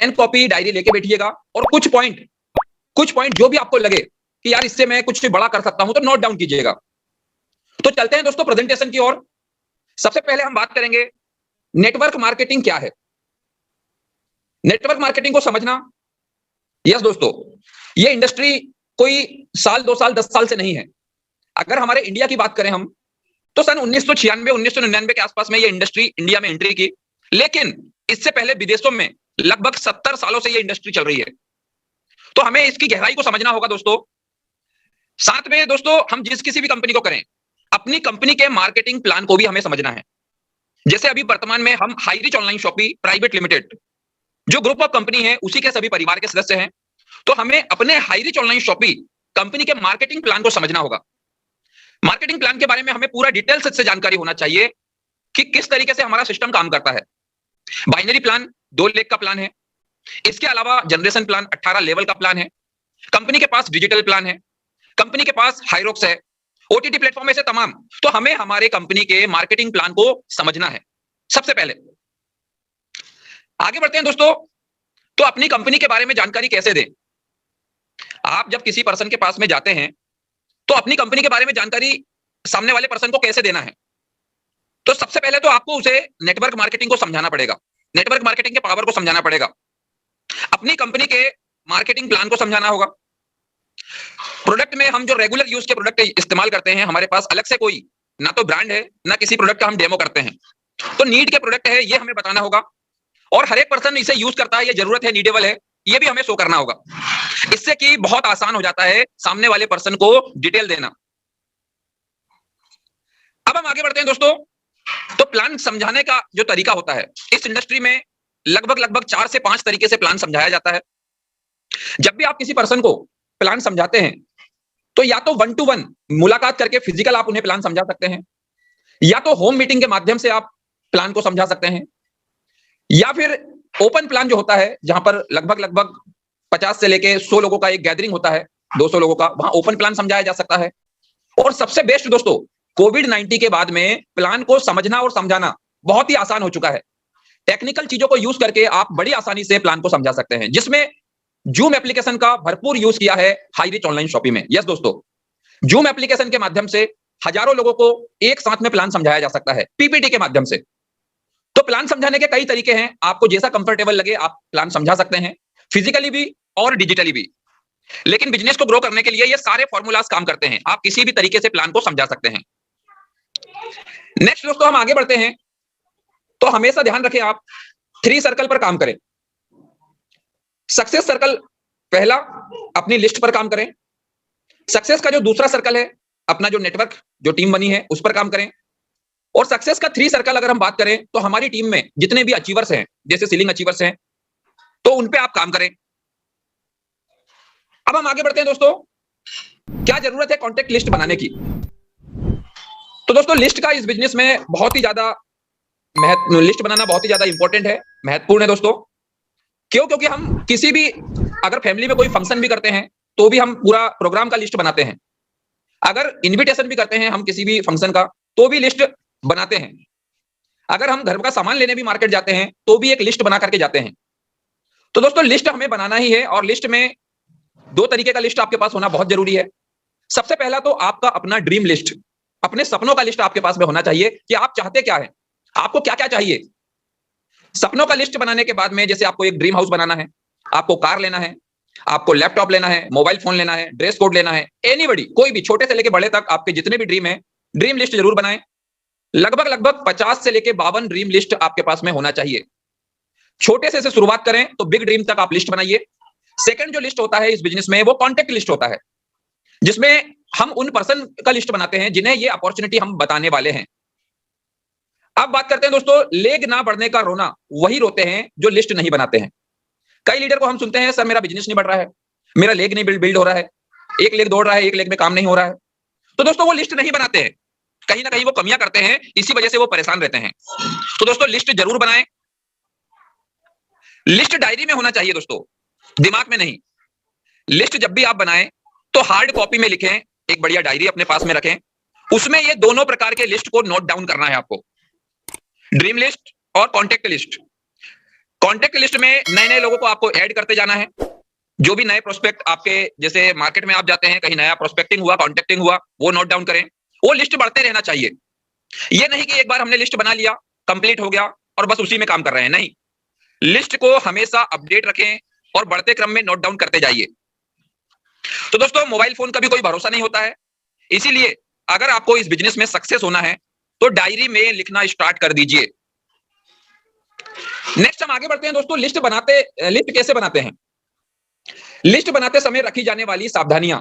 Pen copy diary लेके बैठिएगा और कुछ पॉइंट जो भी आपको लगे कि यार इससे मैं कुछ बड़ा कर सकता हूं तो नोट डाउन कीजिएगा। तो चलते हैं दोस्तों प्रेजेंटेशन की ओर। सबसे पहले हम बात करेंगे नेटवर्क मार्केटिंग क्या है। नेटवर्क मार्केटिंग को समझना, यस दोस्तों, ये इंडस्ट्री कोई साल 2 साल 10 साल से नहीं है। अगर हमारे इंडिया की बात करें हम, तो सन 1996 1999 के आसपास में ये इंडस्ट्री इंडिया में एंट्री की, लेकिन इससे पहले विदेशों में लगभग 70 सालों से ये इंडस्ट्री चल रही है। तो हमें इसकी गहराई को समझना होगा दोस्तों। साथ में दोस्तों हम जिस किसी भी कंपनी को करें, अपनी कंपनी के मार्केटिंग प्लान को भी हमें समझना है। जैसे अभी वर्तमान में हम high rich online shopping private limited जो ग्रुप ऑफ कंपनी है उसी के सभी परिवार के सदस्य हैं। तो हमें अपने high rich online shopping company के मार्केटिंग प्लान को समझना होगा। मार्केटिंग प्लान के बारे में हमें पूरा डिटेल्स से जानकारी होना चाहिए कि किस तरीके से हमारा सिस्टम काम करता है। बाइनरी प्लान 2 लेग का प्लान है। इसके अलावा जनरेशन प्लान 18 लेवल का प्लान है। कंपनी के पास डिजिटल प्लान है, कंपनी के पास हाइरोक्स है, ओटीटी प्लेटफॉर्म ऐसे तमाम। तो हमें हमारे कंपनी के मार्केटिंग प्लान को समझना है सबसे पहले। आगे बढ़ते हैं दोस्तों। तो अपनी कंपनी के बारे में जानकारी कैसे दें? आप जब किसी पर्सन के पास में जाते हैं तो अपनी कंपनी के बारे में जानकारी सामने वाले पर्सन को कैसे देना है? तो सबसे पहले तो आपको उसे नेटवर्क मार्केटिंग को समझाना पड़ेगा, नेटवर्क मार्केटिंग के पावर को समझाना पड़ेगा, अपनी कंपनी के मार्केटिंग प्लान को समझाना होगा। प्रोडक्ट में हम जो रेगुलर यूज के प्रोडक्ट इस्तेमाल करते हैं, हमारे पास अलग से कोई ना तो ब्रांड है ना किसी प्रोडक्ट का हम डेमो करते हैं। तो नीड के प्रोडक्ट है ये हमें बताना होगा, और हर एक पर्सन इसे यूज करता है, ये जरूरत है, नीडेबल है, ये भी हमें शो करना होगा। इससे कि बहुत आसान हो जाता है सामने वाले पर्सन को डिटेल देना। अब हम आगे बढ़ते हैं दोस्तों। तो प्लान समझाने का जो तरीका होता है, इस इंडस्ट्री में लगभग 4 से 5 तरीके से प्लान समझाया जाता है। जब भी आप किसी पर्सन को प्लान समझाते हैं तो या तो 1 to 1 मुलाकात करके फिजिकल आप उन्हें प्लान समझा सकते हैं, या तो होम मीटिंग के माध्यम से आप प्लान को समझा सकते हैं, या फिर ओपन प्लान जो होता है जहां पर लगभग 50 से लेके 100 लोगों का एक गैदरिंग होता है, 200 लोगों का, वहां ओपन प्लान समझाया जा सकता है। और सबसे बेस्ट दोस्तों, कोविड-19 के बाद में प्लान को समझना और समझाना बहुत ही आसान हो चुका है। टेक्निकल चीजों को यूज करके आप बड़ी आसानी से प्लान को समझा सकते हैं, जिसमें जूम एप्लीकेशन का भरपूर यूज किया है हाई रिच ऑनलाइन शॉपिंग में। यस दोस्तों, जूम एप्लीकेशन के माध्यम से हजारों लोगों को एक साथ में प्लान समझाया जा सकता है पीपीटी के माध्यम से। तो प्लान समझाने के कई तरीके हैं, आपको जैसा कंफर्टेबल लगे आप प्लान समझा सकते हैं, फिजिकली भी और डिजिटली भी। लेकिन बिजनेस को ग्रो करने के लिए ये सारे फॉर्मूलाज काम करते हैं, आप किसी भी तरीके से प्लान को समझा सकते हैं। नेक्स्ट दोस्तों हम आगे बढ़ते हैं। तो हमेशा ध्यान रखें आप 3 सर्कल पर काम करें। सक्सेस सर्कल पहला, अपनी लिस्ट पर काम करें। सक्सेस का जो दूसरा सर्कल है, अपना जो नेटवर्क जो टीम बनी है उस पर काम करें। और सक्सेस का 3 सर्कल अगर हम बात करें तो हमारी टीम में जितने भी अचीवर्स हैं, जैसे सीलिंग अचीवर्स हैं, तो उन पे आप काम करें। अब हम आगे बढ़ते हैं दोस्तों। क्या जरूरत है कॉन्टेक्ट लिस्ट बनाने की? तो दोस्तों लिस्ट का इस बिजनेस में बहुत ही ज्यादा लिस्ट बनाना बहुत ही ज्यादा इंपॉर्टेंट है, महत्वपूर्ण है दोस्तों। क्यों? क्योंकि हम किसी भी अगर फैमिली में कोई फंक्शन भी करते हैं तो भी हम पूरा प्रोग्राम का लिस्ट बनाते हैं। अगर इनविटेशन भी करते हैं हम किसी भी फंक्शन का तो भी लिस्ट बनाते हैं। अगर हम घर का सामान लेने भी मार्केट जाते हैं तो भी एक लिस्ट बना करके जाते हैं। तो दोस्तों लिस्ट हमें बनाना ही है, और लिस्ट में 2 तरीके का लिस्ट आपके पास होना बहुत जरूरी है। सबसे पहला तो आपका अपना ड्रीम लिस्ट, अपने सपनों का लिस्ट आपके पास में होना चाहिए कि आप चाहते क्या है, आपको क्या क्या चाहिए। सपनों का लिस्ट बनाने के बाद में जैसे आपको एक ड्रीम हाउस बनाना है, आपको कार लेना है, आपको लैपटॉप लेना है, मोबाइल फोन लेना है, ड्रेस कोड लेना है, एनीबॉडी, कोई भी छोटे से लेके बड़े तक आपके जितने भी ड्रीम है, ड्रीम लिस्ट जरूर बनाएं। लगभग 50 से लेके 52 ड्रीम लिस्ट आपके पास में होना चाहिए। छोटे से शुरुआत करें तो बिग ड्रीम तक आप लिस्ट बनाइए। सेकंड जो लिस्ट होता है इस बिजनेस में वो कॉन्टेक्ट लिस्ट होता है, जिसमें हम उन पर्सन का लिस्ट बनाते हैं जिन्हें ये अपॉर्चुनिटी हम बताने वाले हैं। अब बात करते हैं दोस्तों, लेग ना बढ़ने का रोना वही रोते हैं जो लिस्ट नहीं बनाते हैं। कई लीडर को हम सुनते हैं, सर मेरा बिजनेस नहीं बढ़ रहा है, मेरा लेग नहीं बिल्ड हो रहा है, एक लेग दौड़ रहा है, एक लेग में काम नहीं हो रहा है। तो दोस्तों वो लिस्ट नहीं बनाते हैं, कहीं ना कहीं वो कमियां करते हैं, इसी वजह से वो परेशान रहते हैं। तो दोस्तों लिस्ट जरूर बनाएं। लिस्ट डायरी में होना चाहिए दोस्तों, दिमाग में नहीं। लिस्ट जब भी आप बनाएं तो हार्ड कॉपी में लिखें, एक बढ़िया डायरी अपने पास में रखें, उसमें ये दोनों प्रकार के लिस्ट को नोट डाउन करना है आपको, ड्रीम लिस्ट और कॉन्टेक्ट लिस्ट। कॉन्टेक्ट लिस्ट में नए नए लोगों को आपको ऐड करते जाना है। जो भी नए प्रोस्पेक्ट आपके, जैसे मार्केट में आप जाते हैं, कहीं नया प्रोस्पेक्टिंग हुआ, कॉन्टेक्टिंग हुआ, वो नोट डाउन करें। वो लिस्ट बढ़ते रहना चाहिए। ये नहीं कि एक बार हमने लिस्ट बना लिया, कंप्लीट हो गया और बस उसी में काम कर रहे हैं, नहीं। लिस्ट को हमेशा अपडेट रखें और बढ़ते क्रम में नोट डाउन करते जाइए। तो दोस्तों, मोबाइल फोन का भी कोई भरोसा नहीं होता है, इसीलिए अगर आपको इस बिजनेस में सक्सेस होना है तो डायरी में लिखना स्टार्ट कर दीजिए। नेक्स्ट हम आगे बढ़ते हैं दोस्तों। लिस्ट कैसे बनाते हैं? लिस्ट बनाते समय रखी जाने वाली सावधानियां।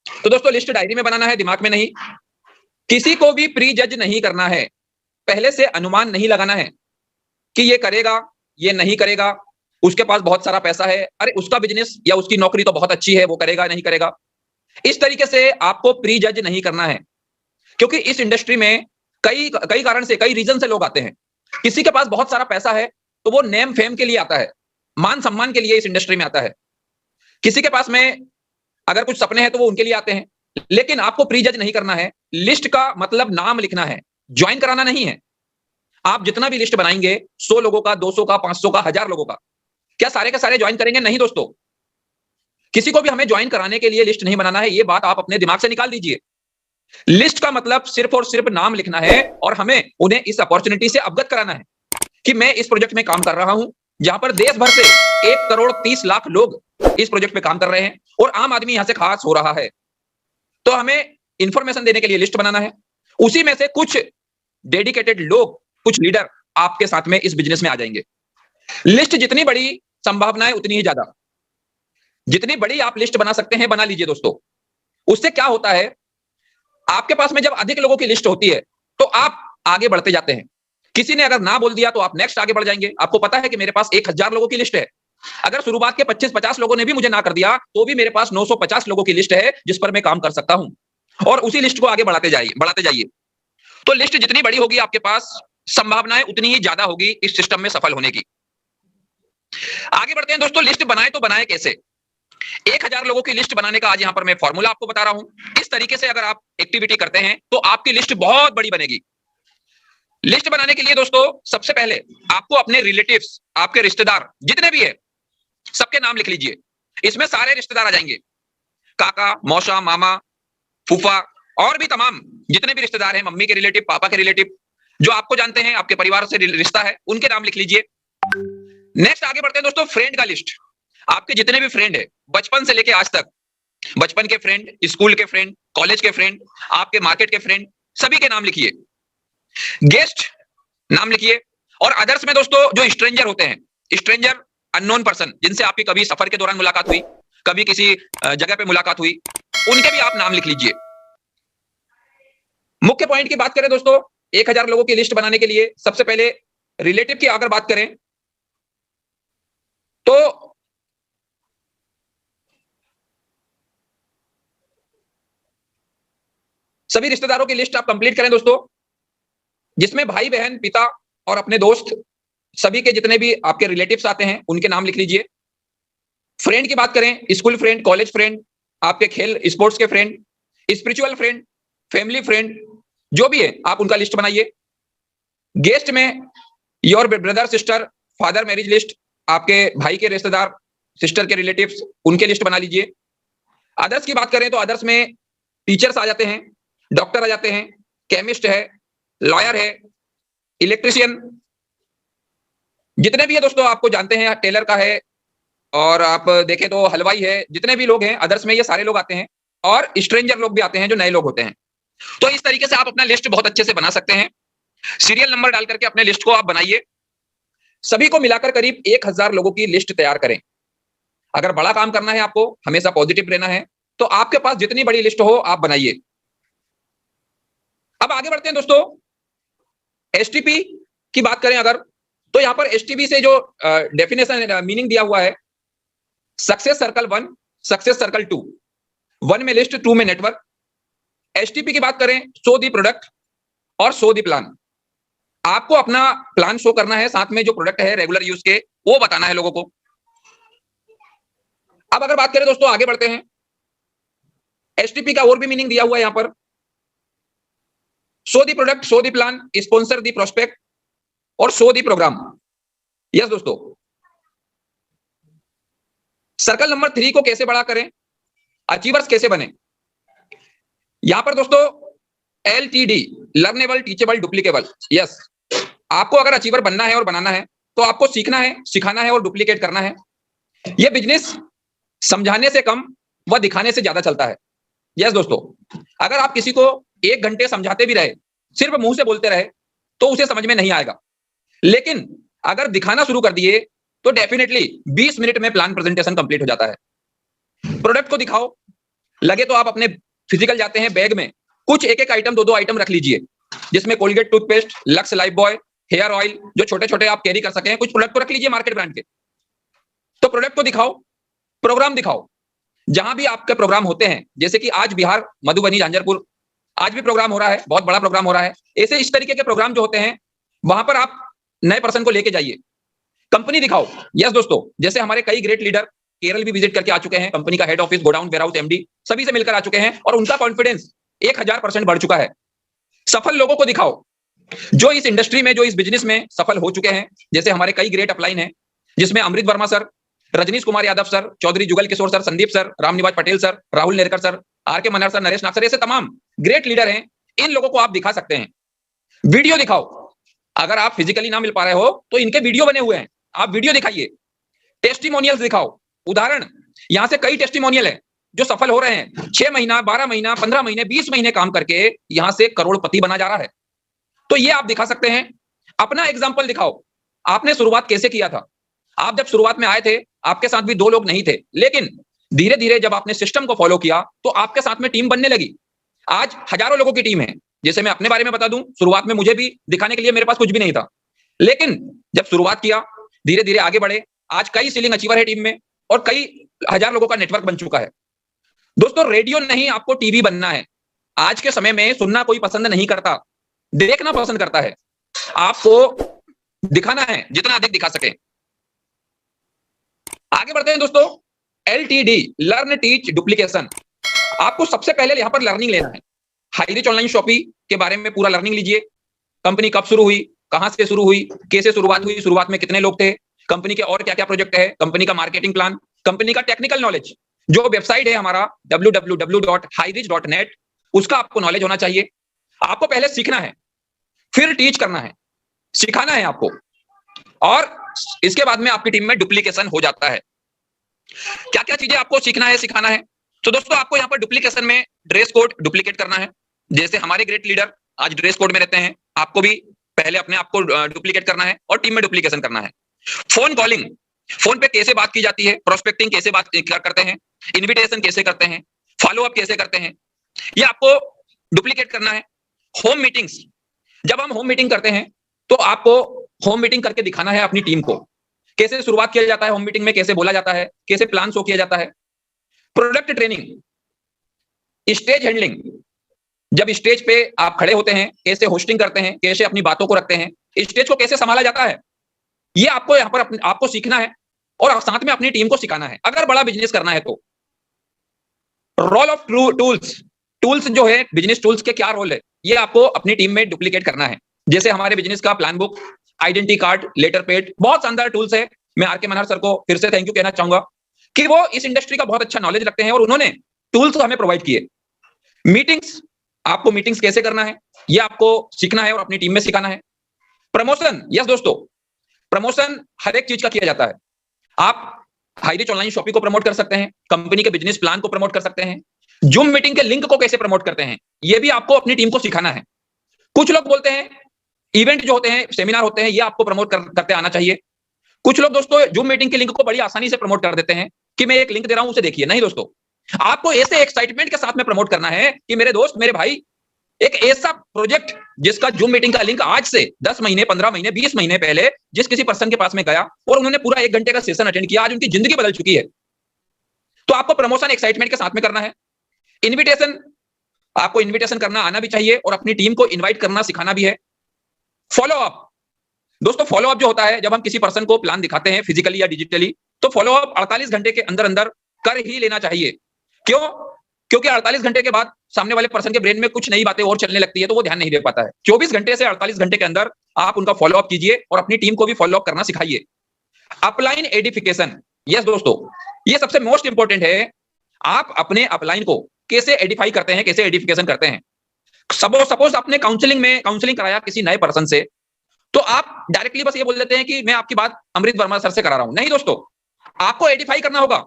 तो दोस्तों, लिस्ट डायरी में बनाना है, दिमाग में नहीं। किसी को भी प्री जज नहीं करना है, पहले से अनुमान नहीं लगाना है कि ये करेगा, ये नहीं करेगा, उसके पास बहुत सारा पैसा है, अरे उसका बिजनेस या उसकी नौकरी तो बहुत अच्छी है, वो करेगा नहीं करेगा। इस तरीके से आपको प्री जज नहीं करना है, क्योंकि इस इंडस्ट्री में कई कई कारण से, कई रीजन से लोग आते हैं। किसी के पास बहुत सारा पैसा है तो वो नेम फेम के लिए आता है, मान सम्मान के लिए इस इंडस्ट्री में आता है। किसी के पास में अगर कुछ सपने हैं तो वो उनके लिए आते हैं। लेकिन आपको प्री जज नहीं करना है। लिस्ट का मतलब नाम लिखना है, ज्वाइन कराना नहीं है। आप जितना भी लिस्ट बनाएंगे, 100 लोगों का, 200 का, 500 का, 1000 लोगों का, क्या सारे के सारे ज्वाइन करेंगे? नहीं दोस्तों, किसी को भी हमें ज्वाइन कराने के लिए लिस्ट नहीं बनाना है। ये बात आप अपने दिमाग से निकाल दीजिए। लिस्ट का मतलब सिर्फ और सिर्फ नाम लिखना है और हमें उन्हें इस अपॉर्चुनिटी से अवगत कराना है कि मैं इस प्रोजेक्ट में काम कर रहा हूं, जहां पर देश भर से 1,30,00,000 लोग इस प्रोजेक्ट में काम कर रहे हैं और आम आदमी यहां से खास हो रहा है। तो हमें इंफॉर्मेशन देने के लिए लिस्ट बनाना है। उसी में से कुछ डेडिकेटेड लोग, कुछ लीडर आपके साथ में इस बिजनेस में आ जाएंगे। लिस्ट जितनी बड़ी, संभावनाएं उतनी ही ज्यादा। जितनी बड़ी आप लिस्ट बना सकते हैं, बना लीजिए दोस्तों। उससे क्या होता है, आपके पास में जब अधिक लोगों की लिस्ट होती है तो आप आगे बढ़ते जाते हैं। किसी ने अगर ना बोल दिया तो आप नेक्स्ट आगे बढ़ जाएंगे। आपको पता है कि मेरे पास 1000 लोगों की लिस्ट है। अगर शुरुआत के 25-50 लोगों ने भी मुझे ना कर दिया तो भी मेरे पास 950 लोगों की लिस्ट है जिस पर मैं काम कर सकता हूं, और उसी लिस्ट को आगे बढ़ाते जाइए। तो लिस्ट जितनी बड़ी होगी, आपके पास संभावनाएं उतनी ही ज्यादा होगी इस सिस्टम में सफल होने की। आगे बढ़ते हैं दोस्तों। लिस्ट बनाए तो बनाए कैसे? 1000 लोगों की लिस्ट बनाने का आज यहां पर मैं फॉर्मूला आपको बता रहा हूं। इस तरीके से अगर आप एक्टिविटी करते हैं तो आपकी लिस्ट बहुत बड़ी बनेगी। लिस्ट बनाने के लिए दोस्तों, सबसे पहले आपको अपने रिलेटिव्स, आपके रिश्तेदार जितने भी है, सबके नाम लिख लीजिए। इसमें सारे रिश्तेदार आ जाएंगे, काका, मौसा, मामा, फूफा और भी तमाम जितने भी रिश्तेदार हैं, मम्मी के रिलेटिव, पापा के रिलेटिव, जो आपको जानते हैं, आपके परिवार से रिश्ता है, उनके नाम लिख लीजिए। नेक्स्ट आगे बढ़ते हैं दोस्तों। फ्रेंड का लिस्ट। आपके जितने भी फ्रेंड है, बचपन से लेके आज तक, बचपन के फ्रेंड, स्कूल के फ्रेंड, कॉलेज के फ्रेंड, आपके मार्केट के फ्रेंड, सभी के नाम लिखिए। गेस्ट नाम लिखिए। और अदर्स में दोस्तों, जो स्ट्रेंजर होते हैं, स्ट्रेंजर, अननोन पर्सन, जिनसे आपकी कभी सफर के दौरान मुलाकात हुई, कभी किसी जगह पे मुलाकात हुई, उनके भी आप नाम लिख लीजिए। मुख्य पॉइंट की बात करें दोस्तों, 1000 लोगों की लिस्ट बनाने के लिए सबसे पहले रिलेटिव की अगर बात करें तो सभी रिश्तेदारों की लिस्ट आप कंप्लीट करें दोस्तों, जिसमें भाई बहन, पिता और अपने दोस्त, सभी के जितने भी आपके रिलेटिव्स आते हैं उनके नाम लिख लीजिए। फ्रेंड की बात करें, स्कूल फ्रेंड, कॉलेज फ्रेंड, आपके खेल स्पोर्ट्स के friend, spiritual friend, family friend, जो भी है आप उनका लिस्ट बनाइए। गेस्ट में your brother, sister, father marriage list, आपके भाई के रिश्तेदार, सिस्टर के रिलेटिव्स, उनके लिस्ट बना लीजिए। अदर्स की बात करें तो अदर्स में टीचर्स आ जाते हैं, डॉक्टर आ जाते हैं, केमिस्ट है, लॉयर है, इलेक्ट्रिशियन, जितने भी है दोस्तों आपको जानते हैं, टेलर का है, और आप देखें तो हलवाई है, जितने भी लोग हैं अदर्स में, ये सारे लोग आते हैं। और स्ट्रेंजर लोग भी आते हैं, जो नए लोग होते हैं। तो इस तरीके से आप अपना लिस्ट बहुत अच्छे से बना सकते हैं। सीरियल नंबर डाल करके अपने लिस्ट को आप बनाइए। सभी को मिलाकर करीब 1000 लोगों की लिस्ट तैयार करें। अगर बड़ा काम करना है, आपको हमेशा पॉजिटिव रहना है, तो आपके पास जितनी बड़ी लिस्ट हो आप बनाइए। अब आगे बढ़ते हैं दोस्तों। एसटीपी की बात करें अगर, तो यहां पर एसटीपी से जो डेफिनेशन, मीनिंग दिया हुआ है, सक्सेस सर्कल 1, सक्सेस सर्कल 2। 1 में लिस्ट, 2 में नेटवर्क। एसटीपी की बात करें, शो दी प्रोडक्ट और शो दी प्लान। आपको अपना प्लान शो करना है, साथ में जो प्रोडक्ट है रेगुलर यूज के, वो बताना है लोगों को। अब अगर बात करें दोस्तों, आगे बढ़ते हैं। एसटीपी का और भी मीनिंग दिया हुआ है यहां पर, show the product, show the plan, sponsor the prospect और शो दी प्रोग्राम। यस दोस्तों, सर्कल नंबर 3 को कैसे बड़ा करें, अचीवर्स कैसे बने। यहां पर दोस्तों LTD, learnable, teachable, duplicable. Yes, आपको अगर अचीवर बनना है और बनाना है तो आपको सीखना है, सिखाना है और डुप्लीकेट करना है। यह बिजनेस समझाने से कम व दिखाने से ज्यादा चलता है। यस दोस्तों, अगर आप किसी को 1 घंटे समझाते भी रहे, सिर्फ मुंह से बोलते रहे, तो उसे समझ में नहीं आएगा। लेकिन अगर दिखाना शुरू कर दिए तो डेफिनेटली 20 मिनट में प्लान प्रेजेंटेशन कंप्लीट हो जाता है। प्रोडक्ट को दिखाओ, लगे तो आप अपने फिजिकल जाते हैं बैग में कुछ एक आइटम, 2 आइटम रख लीजिए, जिसमें Colgate toothpaste, Lux Lifebuoy, hair oil, जो छोटे छोटे आप कैरी कर सकें, कुछ प्रोडक्ट को रख लीजिए मार्केट ब्रांड के। तो प्रोडक्ट को दिखाओ, प्रोग्राम दिखाओ, जहां भी आपके प्रोग्राम होते हैं, जैसे कि आज बिहार मधुबनी झांझरपुर आज भी प्रोग्राम हो रहा है, बहुत बड़ा प्रोग्राम हो रहा है। ऐसे इस तरीके के प्रोग्राम जो होते हैं, वहां पर आप नए पर्सन को लेके जाइए, कंपनी दिखाओ। यस दोस्तों, जैसे हमारे कई ग्रेट लीडर केरल भी विजिट करके आ चुके हैं, कंपनी का head office, godown, warehouse, MD सभी से मिलकर आ चुके हैं और उनका कॉन्फिडेंस 1000% बढ़ चुका है। सफल लोगों को दिखाओ, जो इस इंडस्ट्री में, जो इस बिजनेस में सफल हो चुके हैं। जैसे हमारे कई ग्रेट अपलाइन हैं, जिसमें Amrit Verma sir, Rajneesh Kumar Yadav sir, Chaudhary Jugal Kishore sir, Sandeep sir, Ramniwas Patel sir, Rahul Nerkar sir, R K Mannar sir, Naresh Nag sir, ऐसे तमाम ग्रेट लीडर हैं। इन लोगों को आप दिखा सकते हैं। वीडियो दिखाओ, अगर आप फिजिकली ना मिल पा रहे हो तो इनके वीडियो बने हुए हैं, आप वीडियो दिखाइए। टेस्टिमोनियल्स दिखाओ, उदाहरण, यहां से कई टेस्टिमोनियल है जो सफल हो रहे हैं, 6 महीना, 12 महीना, 15 महीने, 20 महीने काम करके यहां से करोड़पति बना जा रहा है। तो ये आप दिखा सकते हैं। अपना एग्जाम्पल दिखाओ, आपने शुरुआत कैसे किया था। आप जब शुरुआत में आए थे, आपके साथ भी 2 लोग नहीं थे, लेकिन धीरे धीरे जब आपने सिस्टम को फॉलो किया तो आपके साथ में टीम बनने लगी। आज हजारों लोगों की टीम है। जैसे मैं अपने बारे में बता दूं, शुरुआत में मुझे भी दिखाने के लिए मेरे पास कुछ भी नहीं था, लेकिन जब शुरुआत किया, धीरे धीरे आगे बढ़े, आज कई सीलिंग अचीवर है टीम में और कई हजार लोगों का नेटवर्क बन चुका है। दोस्तों, रेडियो नहीं, आपको टीवी बनना है। आज के समय में सुनना कोई पसंद नहीं करता, देखना पसंद करता है। आपको दिखाना है, जितना अधिक दिखा सके। आगे बढ़ते हैं दोस्तों। LTD, learn, teach, duplication. आपको सबसे पहले यहां पर लर्निंग लेना है। हाईरिच ऑनलाइन शॉपिंग के बारे में पूरा लर्निंग लीजिए। कंपनी कब शुरू हुई, कहां से शुरू हुई, कैसे शुरुआत हुई, शुरुआत में कितने लोग थे, कंपनी के और क्या क्या प्रोजेक्ट है, कंपनी का मार्केटिंग प्लान, कंपनी का टेक्निकल नॉलेज, जो वेबसाइट है हमारा www.highreach.net, उसका आपको नॉलेज होना चाहिए। आपको पहले सीखना है, फिर टीच करना है, सिखाना है आपको, और इसके बाद में आपकी टीम में डुप्लीकेशन हो जाता है। क्या क्या चीजें आपको सीखना है, सिखाना है। तो दोस्तों, आपको यहाँ पर डुप्लीकेशन में ड्रेस कोड डुप्लीकेट करना है। जैसे हमारे ग्रेट लीडर आज ड्रेस कोड में रहते हैं, आपको भी पहले अपने आप को डुप्लीकेट करना है और टीम में डुप्लीकेशन करना है। फोन कॉलिंग, फोन पे कैसे बात की जाती है, प्रोस्पेक्टिंग कैसे बात करते हैं, इन्विटेशन कैसे करते हैं, फॉलो अप कैसे करते हैं, ये आपको डुप्लीकेट करना है। होम मीटिंग्स, जब हम होम मीटिंग करते हैं तो आपको होम मीटिंग करके दिखाना है अपनी टीम को, कैसे शुरुआत किया जाता है होम मीटिंग में, कैसे बोला जाता है, कैसे प्लान शो किया जाता है। प्रोडक्ट ट्रेनिंग, स्टेज हैंडलिंग, जब स्टेज पे आप खड़े होते हैं, कैसे होस्टिंग करते हैं, कैसे अपनी बातों को रखते हैं, स्टेज को कैसे संभाला जाता है, ये आपको यहाँ पर आपको सीखना है और साथ में अपनी टीम को सिखाना है, अगर बड़ा बिजनेस करना है तो। रोल ऑफ टूल्स, टूल्स जो है बिजनेस टूल्स के क्या रोल है, ये आपको अपनी टीम में डुप्लीकेट करना है। जैसे हमारे बिजनेस का plan book, identity card, letter pad, बहुत शानदार टूल्स है। मैं आर के मन्नार सर को फिर से थैंक यू कहना चाहूंगा कि वो इस इंडस्ट्री का बहुत अच्छा नॉलेज रखते हैं और उन्होंने टूल्स हमें प्रोवाइड किए। मीटिंग्स, आपको मीटिंग्स कैसे करना है, ये आपको सीखना है और अपनी टीम में सिखाना है। प्रमोशन, यस दोस्तों, प्रमोशन हर एक चीज का किया जाता है। आप हाईरिच ऑनलाइन शॉपिंग को प्रमोट कर सकते हैं, कंपनी के बिजनेस प्लान को प्रमोट कर सकते हैं, जूम मीटिंग के लिंक को कैसे प्रमोट करते हैं, ये भी आपको अपनी टीम को सिखाना है। कुछ लोग बोलते हैं इवेंट जो होते हैं, सेमिनार होते हैं, ये आपको प्रमोट करते आना चाहिए। कुछ लोग दोस्तों जूम मीटिंग के लिंक को बड़ी आसानी से प्रमोट कर देते हैं कि मैं एक लिंक दे रहा हूं, उसे देखिए। नहीं दोस्तों, आपको ऐसे एक्साइटमेंट के साथ में प्रमोट करना है कि मेरे दोस्त, मेरे भाई, एक ऐसा प्रोजेक्ट जिसका जूम मीटिंग का लिंक आज से 10 महीने, 15 महीने, 20 महीने पहले जिस किसी पर्सन के पास में गया और उन्होंने पूरा 1 घंटे का सेशन अटेंड किया, आज उनकी जिंदगी बदल चुकी है। तो आपको प्रमोशन एक्साइटमेंट के साथ में करना है। इन्विटेशन, आपको इन्विटेशन करना आना भी चाहिए और अपनी टीम को इन्वाइट करना सिखाना भी है। फॉलो अप, दोस्तों फॉलो अप जो होता है, जब हम किसी पर्सन को प्लान दिखाते हैं फिजिकली या डिजिटली, तो फॉलो अप 48 घंटे के अंदर अंदर कर ही लेना चाहिए। क्यों? क्योंकि 48 घंटे के बाद सामने वाले पर्सन के ब्रेन में कुछ नई बातें और चलने लगती है, तो वो ध्यान नहीं दे पाता है। 24 घंटे से 48 घंटे के अंदर आप उनका फॉलो अप कीजिए और अपनी टीम को भी फॉलो अप करना सिखाइए। अपलाइन एडिफिकेशन, यस दोस्तों, ये सबसे मोस्ट इंपॉर्टेंट है। आप अपने अपलाइन को कैसे एडिफाई करते हैं, कैसे एडिफिकेशन करते हैं। सपोज आपने काउंसलिंग कराया किसी नए पर्सन से, तो आप डायरेक्टली बस ये बोल देते हैं कि मैं आपकी बात अमृत वर्मा सर से करा रहा हूं। नहीं दोस्तों, आपको एडिफाई करना होगा,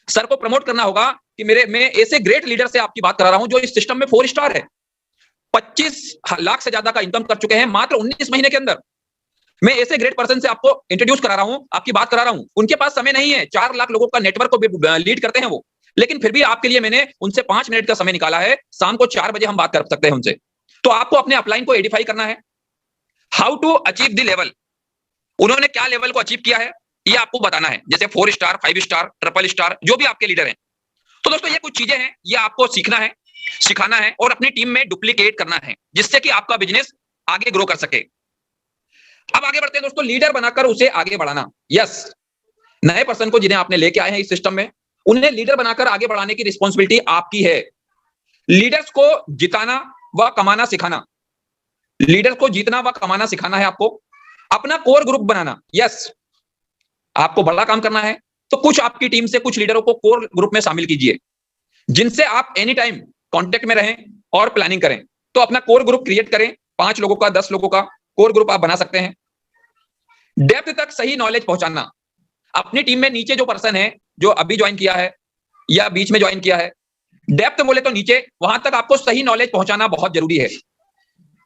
सर को प्रमोट करना होगा कि मैं ऐसे ग्रेट लीडर से आपकी बात करा रहा हूं जो इस सिस्टम में 4 स्टार है, 25 लाख से ज्यादा का इनकम कर चुके हैं मात्र 19 महीने के अंदर। मैं ऐसे ग्रेट पर्सन से आपको इंट्रोड्यूस करा रहा हूं, आपकी बात करा रहा हूं। उनके पास समय नहीं है, 4 लाख लोगों का नेटवर्क को लीड करते हैं वो, लेकिन फिर भी आपके लिए मैंने उनसे 5 मिनट का समय निकाला है। शाम को 4 बजे हम बात कर सकते हैं उनसे। तो आपको अपने अपलाइन को एडिफाई करना है। How to achieve the level, उन्होंने क्या लेवल को अचीव किया है ये आपको बताना है, जैसे 4 स्टार, 5 स्टार, ट्रिपल स्टार, जो भी आपके लीडर हैं। तो दोस्तों ये कुछ चीजें हैं, ये आपको सीखना है, सिखाना है और अपनी टीम में डुप्लीकेट करना है, जिससे कि आपका बिजनेस आगे ग्रो कर सके। अब आगे बढ़ते हैं दोस्तों, लीडर बनाकर उसे आगे बढ़ाना। यस, नए पर्सन को जिन्हें आपने लेके आए हैं इस सिस्टम में, उन्हें लीडर बनाकर आगे बढ़ाने की रिस्पॉन्सिबिलिटी आपकी है। लीडर्स को जिताना व कमाना सिखाना, लीडर को जीतना व कमाना सिखाना है आपको। अपना कोर ग्रुप बनाना, यस, आपको बड़ा काम करना है तो कुछ आपकी टीम से कुछ लीडरों को कोर ग्रुप में शामिल कीजिए, जिनसे आप एनी टाइम कांटेक्ट में रहें और प्लानिंग करें। तो अपना कोर ग्रुप क्रिएट करें, 5 लोगों का, 10 लोगों का कोर ग्रुप आप बना सकते हैं। डेप्थ तक सही नॉलेज पहुंचाना, अपनी टीम में नीचे जो पर्सन है, जो अभी ज्वाइन किया है या बीच में ज्वाइन किया है, डेप्थ बोले तो नीचे, वहां तक आपको सही नॉलेज पहुंचाना बहुत जरूरी है।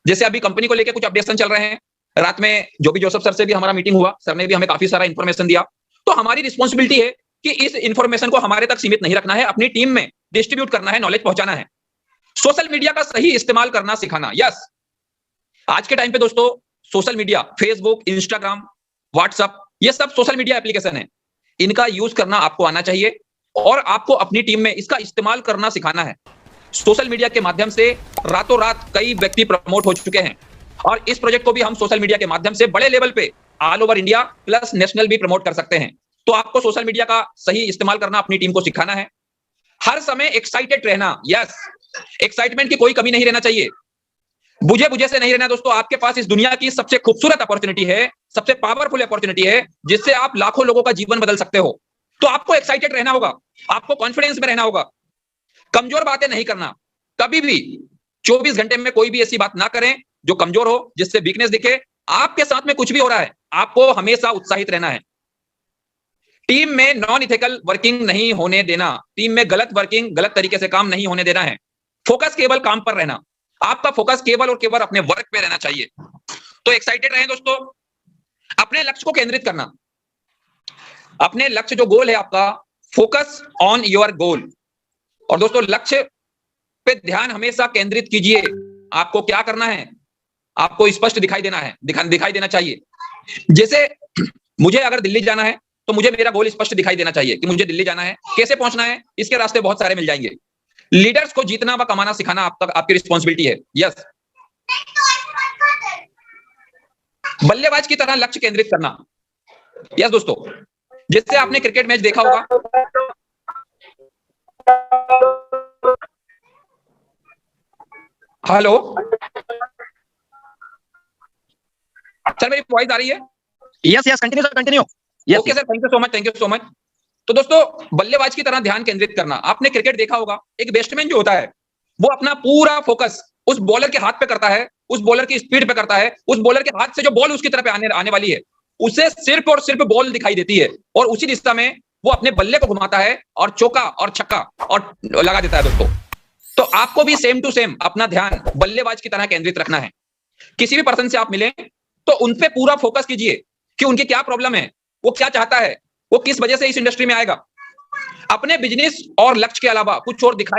जैसे अभी कंपनी को लेकर कुछ अपडेशन चल रहे हैं, रात में जो भी जोसेफ सर से भी हमारा मीटिंग हुआ, सर ने भी हमें काफी सारा इंफॉर्मेशन दिया। तो हमारी रिस्पॉन्सिबिलिटी है कि इस इंफॉर्मेशन को हमारे तक सीमित नहीं रखना है, अपनी टीम में डिस्ट्रीब्यूट करना है, नॉलेज पहुंचाना है। सोशल मीडिया का सही इस्तेमाल करना सिखाना, यस, आज के टाइम पे दोस्तों social media, Facebook, Instagram, WhatsApp, ये सब सोशल मीडिया एप्लीकेशन है, इनका यूज करना आपको आना चाहिए और आपको अपनी टीम में इसका इस्तेमाल करना सिखाना है। सोशल मीडिया के माध्यम से रातों रात कई व्यक्ति प्रमोट हो चुके हैं और इस प्रोजेक्ट को भी हम सोशल मीडिया के माध्यम से बड़े लेवल पे all over India plus national भी प्रमोट कर सकते हैं। तो आपको सोशल मीडिया का सही इस्तेमाल करना अपनी टीम को सिखाना है। हर समय एक्साइटेड रहना, यस, एक्साइटमेंट की कोई कमी नहीं रहना चाहिए, बुझे बुझे से नहीं रहना दोस्तों। आपके पास इस दुनिया की सबसे खूबसूरत अपॉर्चुनिटी है, सबसे पावरफुल अपॉर्चुनिटी है, जिससे आप लाखों लोगों का जीवन बदल सकते हो। तो आपको एक्साइटेड रहना होगा, आपको कॉन्फिडेंस में रहना होगा, कमजोर बातें नहीं करना। कभी भी 24 घंटे में कोई भी ऐसी बात ना करें जो कमजोर हो, जिससे वीकनेस दिखे। आपके साथ में कुछ भी हो रहा है, आपको हमेशा उत्साहित रहना है। टीम में नॉन इथिकल वर्किंग नहीं होने देना, टीम में गलत वर्किंग, गलत तरीके से काम नहीं होने देना है। फोकस केवल काम पर रहना, आपका फोकस केवल और केवल अपने वर्क पे रहना चाहिए। तो एक्साइटेड रहें दोस्तों। अपने लक्ष्य को केंद्रित करना, अपने लक्ष्य जो गोल है आपका, फोकस ऑन योर गोल। और दोस्तों लक्ष्य पे ध्यान हमेशा केंद्रित कीजिए। आपको क्या करना है, आपको स्पष्ट दिखाई देना है, दिखाई देना चाहिए। जैसे मुझे अगर दिल्ली जाना है तो मुझे मेरा गोल स्पष्ट दिखाई देना चाहिए कि मुझे दिल्ली जाना है, कैसे पहुंचना है, इसके रास्ते बहुत सारे मिल जाएंगे। लीडर्स को जीतना व कमाना सिखाना आपकी रिस्पॉन्सिबिलिटी है, यस। बल्लेबाज की तरह लक्ष्य केंद्रित करना, यस दोस्तों। जैसे आपने क्रिकेट मैच देखा होगा, हेलो सर, मेरी वॉइस आ रही है? Yes yes, continue sir, continue. Okay sir, thank you so much, thank you so much. तो दोस्तों बल्लेबाज की तरह ध्यान केंद्रित करना। आपने क्रिकेट देखा होगा, एक बैट्समैन जो होता है वो अपना पूरा फोकस उस बॉलर के हाथ पे करता है, उस बॉलर की स्पीड पे करता है, उस बॉलर के हाथ से जो बॉल उसकी तरफ आने वाली है, उसे सिर्फ और सिर्फ बॉल दिखाई देती है और उसी दिशा में वो अपने बल्ले को घुमाता है और चौका और छक्का और लगा देता है दोस्तों। तो आपको भी सेम टू सेम अपना ध्यान बल्लेबाज की तरह केंद्रित रखना है। किसी भी पर्सन से आप मिलें तो उन पे पूरा फोकस कीजिए कि उनकी क्या प्रॉब्लम है, वो क्या चाहता है, वो किस वजह से इस इंडस्ट्री में आएगा। अपने बिजनेस और लक्ष्य के अलावा कुछ और दिखना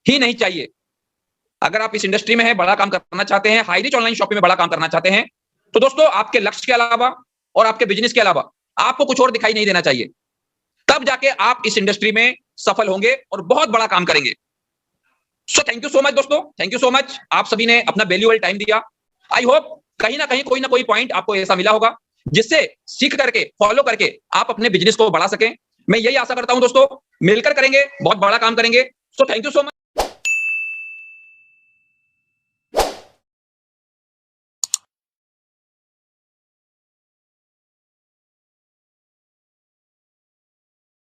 ही नहीं चाहिए। अगर आप इस इंडस्ट्री में हैं, बड़ा काम करना चाहते हैं, हाई रिच ऑनलाइन शॉपिंग में बड़ा काम करना चाहते हैं, तो दोस्तों आपके लक्ष्य के अलावा और आपके बिजनेस के अलावा आपको कुछ और दिखाई नहीं देना चाहिए। तब जाके आप इस इंडस्ट्री में सफल होंगे और बहुत बड़ा काम करेंगे। So thank you so much दोस्तों, थैंक यू सो मच। आप सभी ने अपना वैल्यूएबल टाइम दिया। आई होप कहीं ना कहीं कोई ना कोई पॉइंट आपको ऐसा मिला होगा जिससे सीख करके, फॉलो करके आप अपने बिजनेस को बढ़ा सकें। मैं यही आशा करता हूं दोस्तों, मिलकर करेंगे, बहुत बड़ा काम करेंगे। So thank you so much.